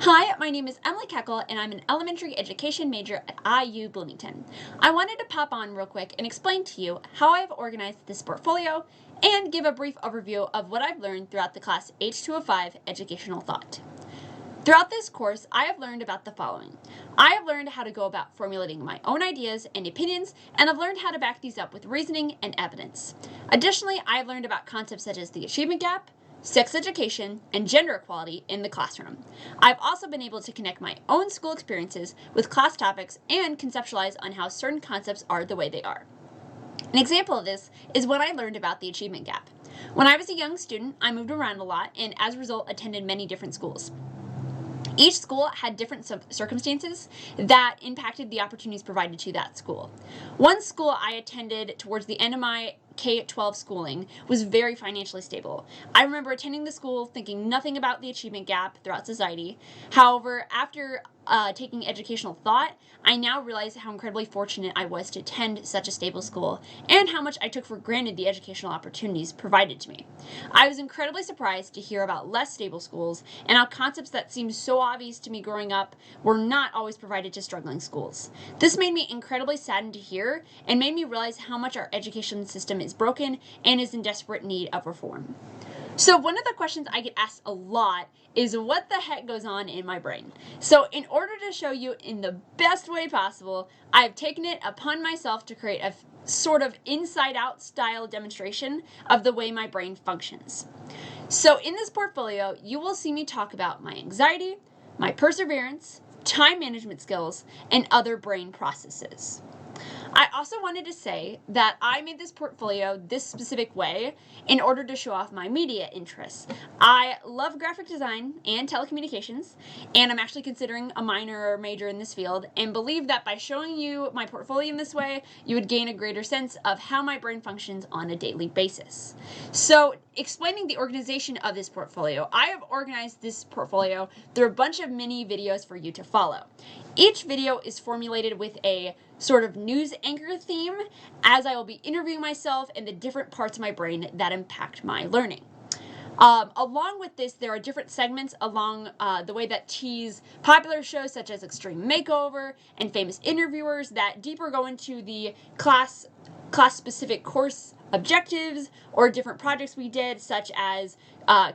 Hi, my name is Emily Keckle, and I'm an elementary education major at IU Bloomington. I wanted to pop on real quick and explain to you how I've organized this portfolio and give a brief overview of what I've learned throughout the class H205 Educational Thought. Throughout this course, I have learned about the following. I have learned how to go about formulating my own ideas and opinions, and I've learned how to back these up with reasoning and evidence. Additionally, I have learned about concepts such as the achievement gap, sex education, and gender equality in the classroom. I've also been able to connect my own school experiences with class topics and conceptualize on how certain concepts are the way they are. An example of this is when I learned about the achievement gap. When I was a young student, I moved around a lot and as a result attended many different schools. Each school had different circumstances that impacted the opportunities provided to that school. One school I attended towards the end of my K-12 schooling was very financially stable. I remember attending the school thinking nothing about the achievement gap throughout society. However, after taking educational thought, I now realize how incredibly fortunate I was to attend such a stable school and how much I took for granted the educational opportunities provided to me. I was incredibly surprised to hear about less stable schools and how concepts that seemed so obvious to me growing up were not always provided to struggling schools. This made me incredibly saddened to hear and made me realize how much our education system is broken and is in desperate need of reform. So one of the questions I get asked a lot is what the heck goes on in my brain? So in order to show you in the best way possible, I've taken it upon myself to create a sort of inside out style demonstration of the way my brain functions. So in this portfolio, you will see me talk about my anxiety, my perseverance, time management skills, and other brain processes. I also wanted to say that I made this portfolio this specific way in order to show off my media interests. I love graphic design and telecommunications, and I'm actually considering a minor or major in this field, and believe that by showing you my portfolio in this way, you would gain a greater sense of how my brain functions on a daily basis. So, explaining the organization of this portfolio, I have organized this portfolio through a bunch of mini videos for you to follow. Each video is formulated with a sort of news anchor theme, as I will be interviewing myself and the different parts of my brain that impact my learning. Along with this, there are different segments along the way that tease popular shows such as Extreme Makeover and famous interviewers that deeper go into the class-specific course objectives or different projects we did, such as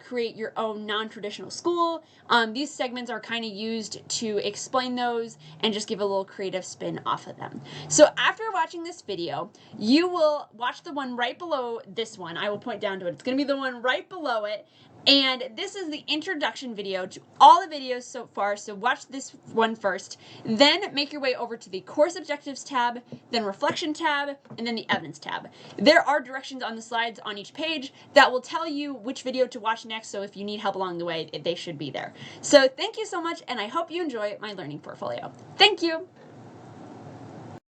create your own non-traditional school. These segments are kind of used to explain those and just give a little creative spin off of them. So after watching this video, you will watch the one right below this one. I will point down to it. It's going to be the one right below it. And this is the introduction video to all the videos so far, so watch this one first. Then make your way over to the Course Objectives tab, then Reflection tab, and then the Evidence tab. There are directions on the slides on each page that will tell you which video to watch next, so if you need help along the way, they should be there. So thank you so much, and I hope you enjoy my learning portfolio. Thank you!